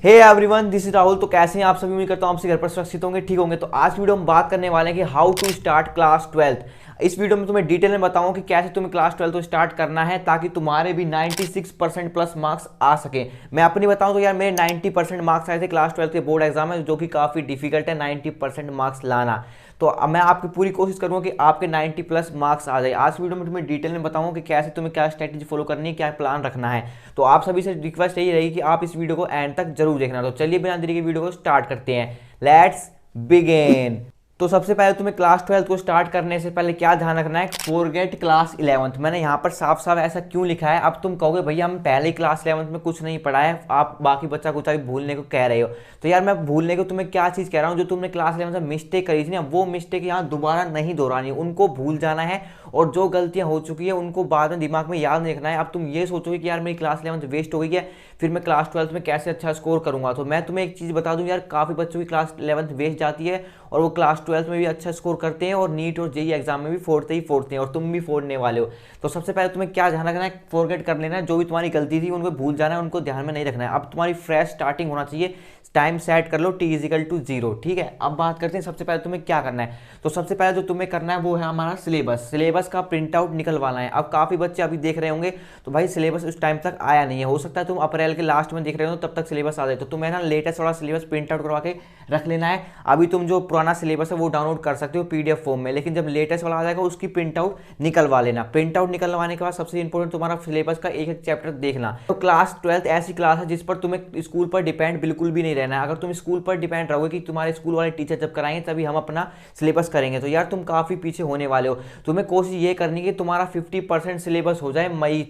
Hey everyone, this is Rahul. तो कैसे हैं आप सभी? उम्मीद करता हूँ आपसे घर पर सुरक्षित होंगे, ठीक होंगे। तो आज वीडियो हम बात करने वाले हैं कि how to start class 12th। इस वीडियो में तुम्हें डिटेल में बताऊं कि कैसे तुम्हें क्लास 12 को स्टार्ट करना है ताकि तुम्हारे भी 96% प्लस मार्क्स आ सके। मैं अपनी बताऊं तो यार मेरे 90% मार्क्स आए थे क्लास 12 के बोर्ड एग्जाम में, जो कि काफ़ी डिफिकल्ट है 90% मार्क्स लाना। तो अब मैं आपकी पूरी कोशिश करूंगा कि आपके 90 प्लस मार्क्स आ जाए। आज वीडियो में तुम्हें डिटेल में बताऊंगा कि कैसे तुम्हें क्या स्ट्रैटेजी फॉलो करनी है, क्या प्लान रखना है। तो आप सभी से रिक्वेस्ट यही रहेगी कि आप इस वीडियो को एंड तक जरूर देखना। तो चलिए बिना देरी के वीडियो को स्टार्ट करते हैं। Let's begin. तो सबसे पहले तुम्हें क्लास 12 को स्टार्ट करने से पहले क्या ध्यान रखना है, फॉरगेट क्लास 11th। मैंने यहाँ पर साफ साफ ऐसा क्यों लिखा है? अब तुम कहोगे भैया हम पहले ही क्लास 11th में कुछ नहीं पढ़ा है, आप बाकी बच्चा कुछ अभी भूलने को कह रहे हो। तो यार मैं भूलने को तुम्हें क्या चीज़ कह रहा हूँ, जो तुमने क्लास 11th में मिस्टेक करी थी ना, वो मिस्टेक यहाँ दोबारा नहीं दोहरानी है, उनको भूल जाना है। और जो गलतियां हो चुकी है उनको बाद में दिमाग में याद नहीं रखना है। अब तुम ये सोचोगे कि यार मेरी क्लास 11th वेस्ट हो गई है, फिर मैं क्लास 12th में कैसे अच्छा स्कोर करूंगा। तो मैं तुम्हें एक चीज़ बता दूं यार, काफ़ी बच्चों की क्लास 11th वेस्ट जाती है और वो क्लास 12th में भी अच्छा स्कोर करते हैं और नीट और जेई एग्जाम में भी फोड़ते हैं और तुम भी फोड़ने वाले हो। तो सबसे पहले तुम्हें क्या ध्यान रखना है, फॉरगेट कर लेना है। जो भी तुम्हारी गलती थी उनको भूल जाना है, उनको ध्यान में नहीं रखना है। अब तुम्हारी फ्रेश स्टार्टिंग होना चाहिए। टाइम सेट कर लो, t=0, ठीक है। अब बात करते हैं सबसे पहले तुम्हें क्या करना है। तो सबसे पहले जो तुम्हें करना है वो है हमारा सिलेबस का प्रिंट आउट निकलवाना है। अब काफ़ी बच्चे अभी देख रहे होंगे तो भाई सिलेबस उस टाइम तक आया नहीं है, हो सकता है तुम अप्रैल के लास्ट में देख रहे हो तब तक सिलेबस आ जाए। तो तुम्हें ना लेटेस्ट वाला सिलेबस प्रिंट आउट करवा के रख लेना है। अभी तुम जो पुराना सिलेबस है वो डाउनलोड कर सकते हो PDF फॉर्म में, लेकिन जब लेटेस्ट वाला आ जाएगा उसकी प्रिंट आउट निकलवा लेना। प्रिंट आउट निकलवाने के बाद सबसे इंपॉर्टेंट तुम्हारा सिलेबस का एक एक चैप्टर देखना। तो क्लास 12th ऐसी क्लास है जिस पर तुम्हें स्कूल पर डिपेंड बिल्कुल भी नहीं रहना है। अगर तुम स्कूल पर डिपेंड रहोगे कि तुम्हारे स्कूल वाले टीचर जब कराएंगे तभी हम अपना सिलेबस करेंगे, तो यार तुम काफ़ी पीछे होने वाले हो। तुम्हें कोशिश ये करनी है कि तुम्हारा 50% सिलेबस हो जाए मई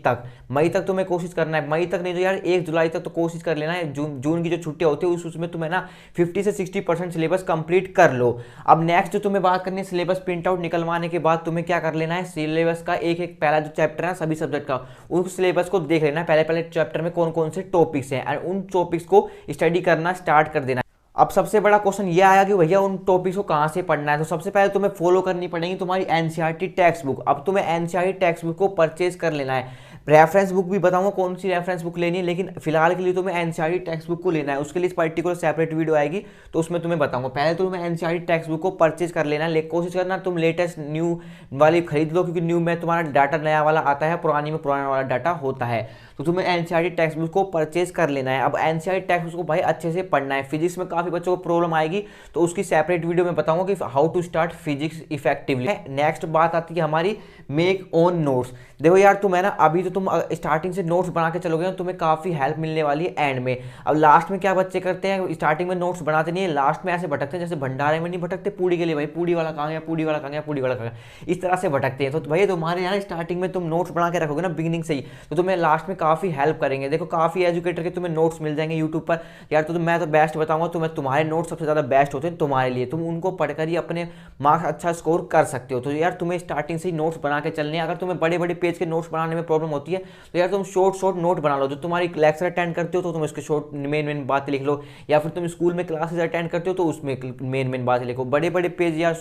तक तुम्हें कोशिश करना है। मई तक नहीं तो यार 1 जुलाई तक तो कोशिश कर लेना है। जून की जो छुट्टियां होती है उसमें तुम्हें ना 50 से 60% सिलेबस कंप्लीट कर लो। अब नेक्स्ट जो तुम्हें बात करनी है, सिलेबस प्रिंट आउट निकलवाने के बाद तुम्हें क्या कर लेना है, सिलेबस का एक एक पहला जो चैप्टर है सभी सब्जेक्ट का, उस सिलेबस को देख लेना है। पहले चैप्टर में कौन कौन से टॉपिक्स हैं और उन टॉपिक्स को स्टडी करना स्टार्ट कर देना। अब सबसे बड़ा क्वेश्चन ये आया कि भैया उन टॉपिक्स को कहाँ से पढ़ना है। तो सबसे पहले तुम्हें फॉलो करनी पड़ेगी तुम्हारी NCERT टेक्स्ट बुक। अब तुम्हें NCERT टेक्स्ट बुक को परचेज कर लेना है। रेफरेंस बुक भी बताऊंगा कौन सी रेफरेंस बुक लेनी है, लेकिन फिलहाल के लिए तुम्हें NCERT टेक्स्ट बुक को लेना है। उसके लिए पर्टिकुलर सेपरेट वीडियो आएगी तो उसमें तुम्हें बताऊंगा। पहले तो तुम्हें NCERT टेक्स्ट बुक को परचेज कर लेना है। कोशिश करना तुम लेटेस्ट न्यू वाली खरीद लो, क्योंकि न्यू में तुम्हारा डाटा नया वाला आता है, पुरानी में पुराना वाला डाटा होता है। तो तुम्हें NCERT टेक्स्ट बुक को परचेज कर लेना है। अब NCERT टेक्स्ट बुक को भाई अच्छे से पढ़ना है। फिजिक्स में काफ़ी बच्चों को प्रॉब्लम आएगी तो उसकी सेपरेट वीडियो में बताऊंगा कि how to start physics effectively. Next बात आती है हमारी मेक ओन नोट्स। देखो यार तुम है ना, अभी तो तुम स्टार्टिंग से नोट्स बना के चलोगे ना, तुम्हें काफ़ी हेल्प मिलने वाली है एंड में। अब लास्ट में क्या बच्चे करते हैं, स्टार्टिंग में नोट्स बनाते नहीं है, लास्ट में ऐसे भटकते हैं जैसे भंडारे में नहीं भटकते पूड़ी के लिए, भाई पूड़ी वाला कहाँ गया, पूड़ी वाला कहाँ गया, पूड़ी वाला कहाँ गया, इस तरह से भटकते हैं। तो भाई तुम्हारे यहाँ स्टार्टिंग में तुम नोट्स बना के रखोगे ना बिगिनिंग से ही, तो तुम्हें लास्ट में काफ़ी हेल्प करेंगे। देखो काफ़ी एजुकेटर के तुम्हें नोट्स मिल जाएंगे यूट्यूब पर यार। तो मैं तो बेस्ट बताऊंगा, तुम्हारे नोट्स सबसे ज़्यादा बेस्ट होते हैं तुम्हारे लिए। तुम उनको पढ़कर ही अपने मार्क्स अच्छा स्कोर कर सकते हो। तो यार तुम्हें स्टार्टिंग से ही नोट्स बना के चलने हैं। अगर तुम्हें बड़े बड़े पेज के नोट्स बनाने में प्रॉब्लम होती है तो यार तुम शॉर्ट नोट बना लो। जो तुम्हारी लेक्चर अटेंड करते हो तो तुम उसके शॉर्ट मेन बातें लिख लो, या फिर तुम स्कूल में क्लासेस अटेंड करते हो तो उसमें मेन बातें लिखो। बड़े बड़े पेज या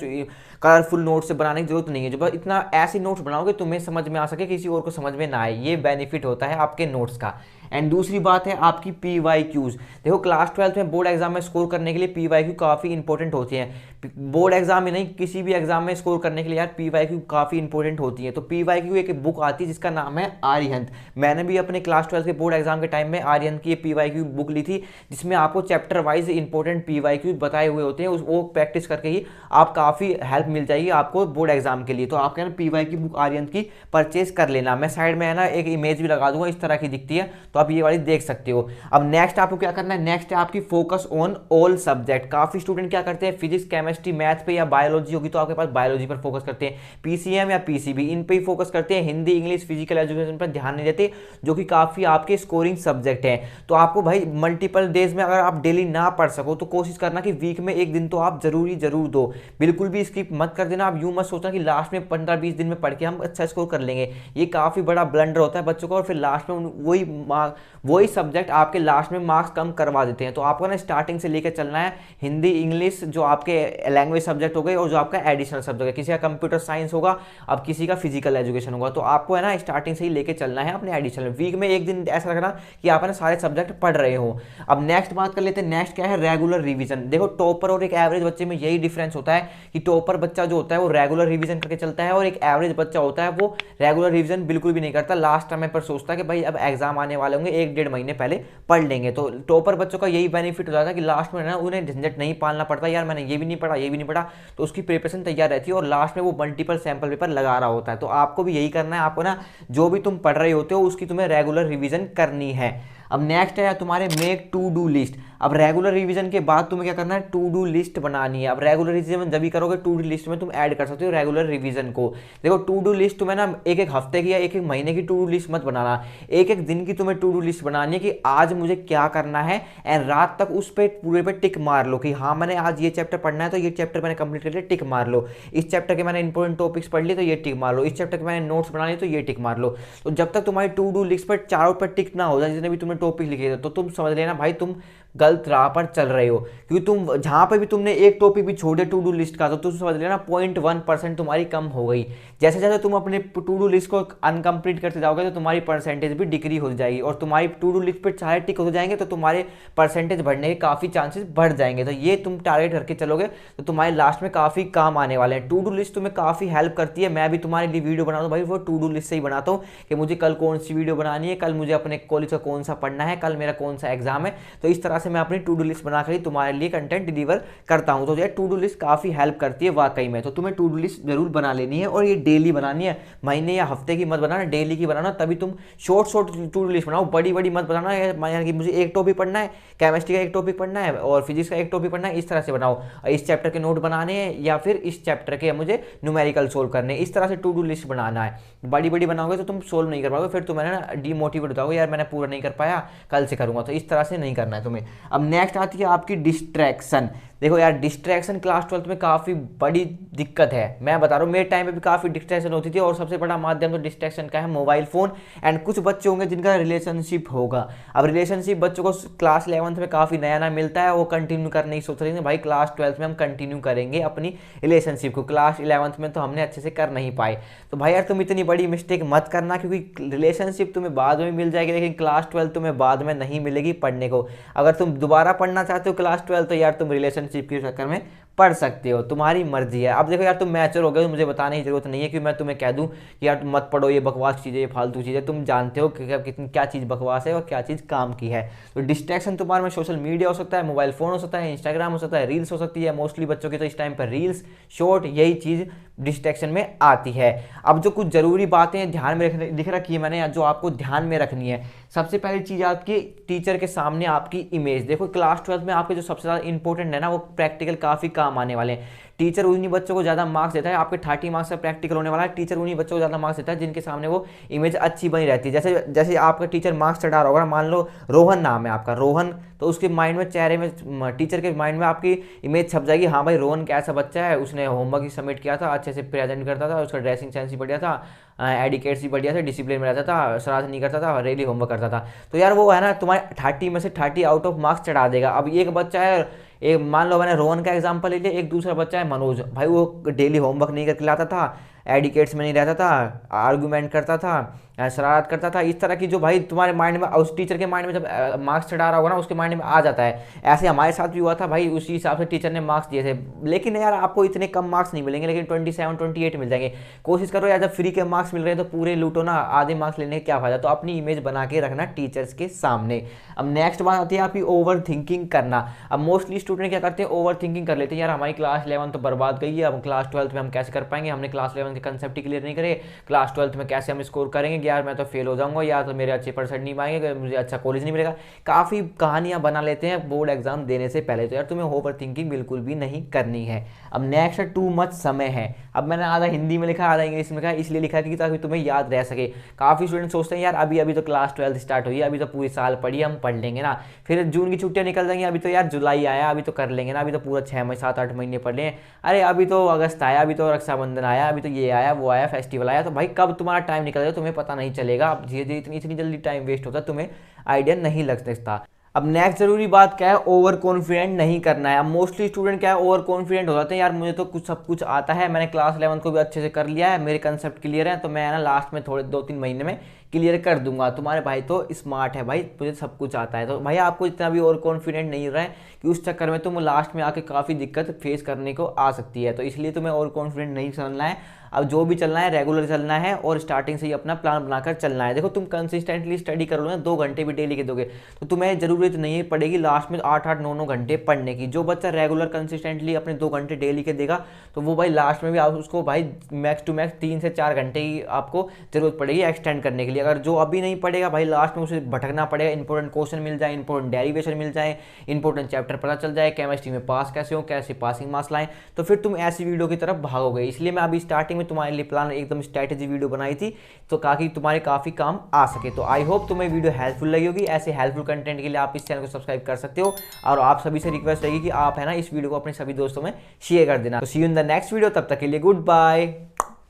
कलरफुल नोट से बनाने की जरूरत नहीं है। जो इतना ऐसे नोट्स बनाओगे तुम्हें समझ में आ सके, किसी और को समझ में ना आए, ये बेनिफिट होता है आपके नोट्स का। एंड दूसरी बात है आपकी PYQs। देखो क्लास 12 में बोर्ड एग्जाम में स्कोर करने के लिए PYQ काफ़ी इंपॉर्टेंट होती हैं। बोर्ड एग्जाम में नहीं, किसी भी एग्जाम में स्कोर करने के लिए यार PYQ काफ़ी इंपॉर्टेंट होती है। तो PYQ एक बुक आती है जिसका नाम है आर्यहंत। मैंने भी अपने क्लास 12 के बोर्ड एग्जाम के टाइम में आर्यहंत की PYQ बुक ली थी, जिसमें आपको चैप्टर वाइज इंपॉर्टेंट PYQ बताए हुए होते हैं। वो प्रैक्टिस करके ही आप काफ़ी हेल्प मिल जाएगी आपको बोर्ड एग्जाम के लिए। तो आप कहना PYQ बुक आर्यहंत की परचेज कर लेना। मैं साइड में है ना एक इमेज भी लगा दूंगा, इस तरह की दिखती है, तो आप ये वाली देख सकते हो। अब नेक्स्ट आपको क्या करना है, नेक्स्ट है आपकी फोकस ऑन ऑल सब्जेक्ट। काफी स्टूडेंट क्या करते हैं, फिजिक्स केमिस्ट्री मैथ पे या बायोलॉजी होगी तो आपके पास बायोलॉजी पर फोकस करते हैं, PCM या PCB इन पे ही फोकस करते हैं, हिंदी इंग्लिश फिजिकल एजुकेशन पर ध्यान नहीं देते, जो कि काफी आपके स्कोरिंग सब्जेक्ट है। तो आपको भाई मल्टीपल डेज में अगर आप डेली ना पढ़ सको तो कोशिश करना कि वीक में एक दिन तो आप जरूर दो। बिल्कुल भी स्किप मत कर देना। आप यूं मत सोचना कि लास्ट में 15-20 दिन में पढ़ के हम अच्छा स्कोर कर लेंगे, ये काफी बड़ा ब्लंडर होता है बच्चों को, और फिर लास्ट में वही वही सब्जेक्ट आपके लास्ट में मार्क्स कम करवा देते हैं। तो आपको ना स्टार्टिंग से लेकर चलना है, हिंदी इंग्लिश जो आपके लैंग्वेज सब्जेक्ट हो गए और जो आपका एडिशनल सब्जेक्ट है, किसी का कंप्यूटर साइंस होगा, अब किसी का फिजिकल एजुकेशन होगा, तो आपको है ना स्टार्टिंग से ही लेके चलना है अपने एडिशनल। वीक में एक दिन ऐसा रखना कि आप ना सारे सब्जेक्ट पढ़ रहे हो। अब नेक्स्ट बात कर लेते हैं, नेक्स्ट क्या है, रेगुलर रिवीजन। देखो टॉपर और एक एवरेज बच्चे में यही डिफरेंस होता है कि टॉपर बच्चा जो होता है वो रेगुलर रिवीजन करके चलता है और एक एवरेज बच्चा होता है वो रेगुलर रिवीजन बिल्कुल भी नहीं करता, लास्ट टाइम पर सोचता है कि भाई अब एग्जाम आने वाले होंगे, 1-1.5 महीने पहले पढ़ लेंगे। तो टॉपर बच्चों का यही बेनिफिट हो जाता है कि लास्ट में ना उन्हें झंझट नहीं पालना पड़ता, यार मैंने ये भी नहीं पढ़ा, ये भी नहीं पढ़ा, तो उसकी प्रिपरेशन तैयार रहती है और लास्ट में वो मल्टीपल सैंपल पेपर लगा रहा होता है। तो आपको भी यही करना है, आपको ना जो भी तुम पढ़ रहे होते हो उसकी तुम्हें रेगुलर रिवीजन करनी है। अब नेक्स्ट है तुम्हारे मेक टू डू लिस्ट। अब रेगुलर रिवीजन के बाद तुम्हें क्या करना है, टू डू लिस्ट बनानी है। अब रेगुलर रिवीजन जब भी करोगे टू डू लिस्ट में तुम ऐड कर सकते हो रेगुलर रिवीजन को। देखो टू डू लिस्ट तुम्हें ना एक एक हफ्ते की या एक एक महीने की टू डू लिस्ट मत बनाना, एक एक दिन की तुम्हें टू डू लिस्ट बनानी है कि आज मुझे क्या करना है, एंड रात तक उस पर पूरे पे टिक मार लो कि हाँ मैंने आज ये चैप्टर पढ़ना है तो ये चैप्टर मैंने कंप्लीट कर लिया, टिक मार लो। इस चैप्टर के मैंने इंपॉर्टेंट टॉपिक्स पढ़ लिए तो ये टिक मार लो, इस चैप्टर के मैंने नोट्स बना लिए तो ये टिक मार लो। तो जब तक तुम्हारी टू डू लिस्ट पर चारों पर टिक ना हो जाए, जितने भी तुमने टॉपिक लिखे थे, तो तुम समझ लेना भाई तुम गलत राह पर चल रहे हो। क्योंकि तुम जहां पे भी तुमने एक टॉपिक भी छोड़ दिया टू डू लिस्ट का, तो तुम समझ लेना 0.1% तुम्हारी कम हो गई। जैसे जैसे तुम अपने टू डू लिस्ट को अनकम्प्लीट करते जाओगे तो तुम्हारी परसेंटेज भी डिक्रीज हो जाएगी, और तुम्हारी टू डू लिस्ट पर चाहे टिक हो जाएंगे तो तुम्हारे परसेंटेज बढ़ने के काफ़ी चांसेस बढ़ जाएंगे। तो ये तुम टारगेट करके चलोगे तो तुम्हारे लास्ट में काफ़ी काम आने वाले हैं। टू डू लिस्ट तुम्हें काफ़ी हेल्प करती है। मैं भी तुम्हारे लिए वीडियो बनाता हूँ भाई, वो टू डू लिस्ट से ही बनाता हूँ कि मुझे कल कौन सी वीडियो बनानी है, कल मुझे अपने कॉलेज का कौन सा पढ़ना है, कल मेरा कौन सा एग्जाम है। तो इस तरह से मैं अपनी टू डू लिस्ट बनाकर ही तुम्हारे लिए कंटेंट डिलीवर करता हूं। तो ये टू डू लिस्ट काफी हेल्प करती है वाकई में। तो तुम्हें टू डू लिस्ट जरूर बना लेनी है, और ये डेली बनानी है, महीने या हफ्ते की मत बनाना, डेली की बनाना। तभी तुम शॉर्ट टू डू लिस्ट बनाओ, बड़ी बड़ी मत बनाना यानी कि मुझे एक टॉपिक पढ़ना है, केमिस्ट्री का एक टॉपिक पढ़ना है और फिजिक्स का एक टॉपिक पढ़ना है, इस तरह से बनाओ। इस चैप्टर के नोट बनाने हैं या फिर इस चैप्टर के मुझे न्यूमेरिकल सोल्व करने, इस तरह से टू डू लिस्ट बनाना है। बड़ी बड़ी बनाओगे तो तुम सोल्व नहीं कर पाओगे, फिर तुम्हें ना डीमोटिवेट हो जाओगे, यार मैंने पूरा नहीं कर पाया, कल से करूंगा। तो इस तरह से नहीं करना है तुम्हें। अब नेक्स्ट आती है आपकी डिस्ट्रैक्शन। देखो यार डिस्ट्रैक्शन क्लास 12 में काफ़ी बड़ी दिक्कत है। मैं बता रहा हूँ मेरे टाइम पे भी काफ़ी डिस्ट्रैक्शन होती थी, और सबसे बड़ा माध्यम तो डिस्ट्रैक्शन का है मोबाइल फ़ोन। एंड कुछ बच्चे होंगे जिनका रिलेशनशिप होगा। अब रिलेशनशिप बच्चों को क्लास 11 में काफ़ी नया नया मिलता है, वो कंटिन्यू करने की सोच रहे हैं भाई क्लास 12 में हम कंटिन्यू करेंगे अपनी रिलेशनशिप को, क्लास 11 में तो हमने अच्छे से कर नहीं पाए। तो भाई यार तुम इतनी बड़ी मिस्टेक मत करना, क्योंकि रिलेशनशिप तुम्हें बाद में मिल जाएगी लेकिन क्लास 12 तुम्हें बाद में नहीं मिलेगी पढ़ने को। अगर तुम दोबारा पढ़ना चाहते हो क्लास 12 तो यार तुम रिलेशनशिप के चक्कर में पढ़ सकते हो, तुम्हारी मर्जी है। अब देखो यार तुम मैच्योर हो गए, मुझे बताने की जरूरत नहीं है कि मैं तुम्हें कह दूं कि यार तुम मत पढ़ो, ये बकवास चीज़ें, ये फालतू चीज़ें। तुम जानते हो कि कितनी क्या चीज़ बकवास है और क्या चीज़ काम की है। तो डिस्ट्रैक्शन तुम्हारे में सोशल मीडिया हो सकता है, मोबाइल फ़ोन हो सकता है, इंस्टाग्राम हो सकता है, रील्स हो सकती है। मोस्टली बच्चों की तो इस टाइम पर रील्स, शॉर्ट, यही चीज़ डिस्ट्रैक्शन में आती है। अब जो कुछ ज़रूरी बातें ध्यान में लिख रखी है मैंने, जो आपको ध्यान में रखनी है, सबसे पहली चीज़ आपकी टीचर के सामने आपकी इमेज। देखो क्लास 12 में आपके जो सबसे ज़्यादा इंपॉर्टेंट है ना, वो प्रैक्टिकल काफ़ी काम आने वाले हैं। टीचर उन्हीं बच्चों को ज़्यादा मार्क्स देता है, आपके 30 मार्क्स का प्रैक्टिकल होने वाला है, टीचर उन्हीं बच्चों को ज़्यादा मार्क्स देता है जिनके सामने वो इमेज अच्छी बनी रहती है। जैसे जैसे आपका टीचर मार्क्स चढ़ा रहा होगा, मान लो रोहन नाम है आपका, रोहन, तो उसके माइंड में, चेहरे में, टीचर के माइंड में आपकी इमेज छप जाएगी, हाँ भाई रोहन कैसा बच्चा है, उसने होमवर्क ही सबमिट किया था, अच्छे से प्रेजेंट करता था, उसका ड्रेसिंग सेंस भी बढ़िया था, एडिकेट्स भी बढ़िया थे, डिसिप्लिन में रहता था, शरारत नहीं करता था, डेली होमवर्क करता था। तो यार वो है ना तुम्हारे 30 में से 30 आउट ऑफ मार्क्स चढ़ा देगा। अब एक बच्चा है, एक मान लो मैंने रोहन का एग्जांपल ले लिया, एक दूसरा बच्चा है मनोज, भाई वो डेली होमवर्क नहीं करके लाता था, एडिकेट्स में नहीं रहता था, आर्गूमेंट करता था, शरारत करता था, इस तरह की जो भाई तुम्हारे माइंड में, उस टीचर के माइंड में जब मार्क्स चढ़ा रहा होगा ना, उसके माइंड में आ जाता है। ऐसे हमारे साथ भी हुआ था भाई, उसी हिसाब से टीचर ने मार्क्स दिए थे। लेकिन यार आपको इतने कम मार्क्स नहीं मिलेंगे, लेकिन 27-28 मिल जाएंगे। कोशिश करो यार, जब फ्री के मार्क्स मिल रहे हैं तो पूरे लूटो ना, आधे मार्क्स लेने का क्या फायदा। तो अपनी इमेज बना के रखना टीचर्स के सामने। अब नेक्स्ट बात आती है आपकी ओवर थिंकिंग करना। अब मोस्टली स्टूडेंट क्या करते हैं, ओवर थिंकिंग कर लेते हैं, यार हमारी क्लास 11 तो बर्बाद गई है, अब क्लास 12 में हम कैसे कर पाएंगे, हमने क्लास 11 के कंसेप्ट क्लियर नहीं करे, क्लास 12 में कैसे हम स्कोर करेंगे, यार मैं तो फेल हो जाऊंगा, या तो मेरे अच्छे परसेंट नहीं पाएंगे, मुझे अच्छा कॉलेज नहीं मिलेगा। काफ़ी कहानियां बना लेते हैं बोर्ड एग्जाम देने से पहले। तो यार तुम्हें ओवर थिंकिंग बिल्कुल भी नहीं करनी है। अब नेक्स्ट है टू मच समय है। अब मैंने आधा हिंदी में लिखा, आधा इंग्लिश में लिखा, इसलिए लिखा कि ताकि तुम्हें याद रह सके। काफ़ी स्टूडेंट सोचते हैं यार अभी अभी तो क्लास 12 स्टार्ट हुई है, अभी तो पूरी साल पढ़ी, हम पढ़ लेंगे ना, फिर जून की छुट्टियां निकल जाएंगी, अभी तो यार जुलाई आया, अभी तो कर लेंगे ना, अभी तो पूरा 6-7-8 महीने पढ़ लें, अरे अभी तो अगस्त आया, अभी तो रक्षाबंधन आया, अभी तो ये आया वो आया, फेस्टिवल आया। तो भाई कब तुम्हारा टाइम निकल जाए तुम्हें पता पता नहीं चलेगा। अब धीरे धीरे इतनी जल्दी टाइम वेस्ट होता है, तुम्हें आइडिया नहीं लग सकता। अब नेक्स्ट जरूरी बात क्या है, ओवर कॉन्फिडेंट नहीं करना है। अब मोस्टली स्टूडेंट क्या है, ओवर कॉन्फिडेंट हो जाते हैं, यार मुझे तो कुछ सब कुछ आता है, मैंने क्लास 11 को भी अच्छे से कर लिया है, मेरे कंसेप्ट क्लियर है, तो मैं ना लास्ट में थोड़े 2-3 महीने में क्लियर कर दूंगा। तुम्हारे भाई तो स्मार्ट है भाई, मुझे सब कुछ आता है। तो भाई आपको इतना भी ओवर कॉन्फिडेंट नहीं रहा है कि उस चक्कर में तुम लास्ट में आके काफ़ी दिक्कत फेस करने को आ सकती है। तो इसलिए तुम्हें ओवर कॉन्फिडेंट नहीं चलना है। अब जो भी चलना है रेगुलर चलना है और स्टार्टिंग से ही अपना प्लान बनाकर चलना है। देखो तुम कंसिस्टेंटली स्टडी करोगे ना, 2 घंटे भी डेली के दोगे तो तुम्हें जरूरत नहीं पड़ेगी लास्ट में 8-8, 9-9 घंटे पढ़ने की। जो बच्चा रेगुलर कंसिस्टेंटली अपने 2 घंटे डेली के देगा तो वो भाई लास्ट में भी आप उसको भाई मैक्स टू मैक्स 3 से 4 घंटे ही आपको जरूरत पड़ेगी एक्सटेंड करने के लिए। अगर जो अभी नहीं पड़ेगा भाई लास्ट में उसे भटकना पड़ेगा, इंपॉर्टेंट क्वेश्चन मिल जाए, इंपॉर्टेंट डेरिवेशन मिल जाए, इंपॉर्टेंट चैप्टर पता चल जाए, केमिस्ट्री में पास कैसे हो, कैसे पासिंग मार्क्स लाएं, तो फिर तुम ऐसी वीडियो की तरफ भागोगे। इसलिए मैं अभी स्टार्टिंग में तुम्हारे लिए प्लान एकदम स्ट्रैटेजी वीडियो बनाई थी तो ताकि तुम्हारे काफ़ी काम आ सके। तो आई होप तुम्हें वीडियो हेल्पफुल लगी होगी। ऐसे हेल्पफुल कंटेंट के लिए आप इस चैनल को सब्सक्राइब कर सकते हो और आप सभी से रिक्वेस्ट रहेगी कि आप है ना इस वीडियो को अपने सभी दोस्तों में शेयर कर देना। तो see you in the next video, तब तक के लिए गुड बाय।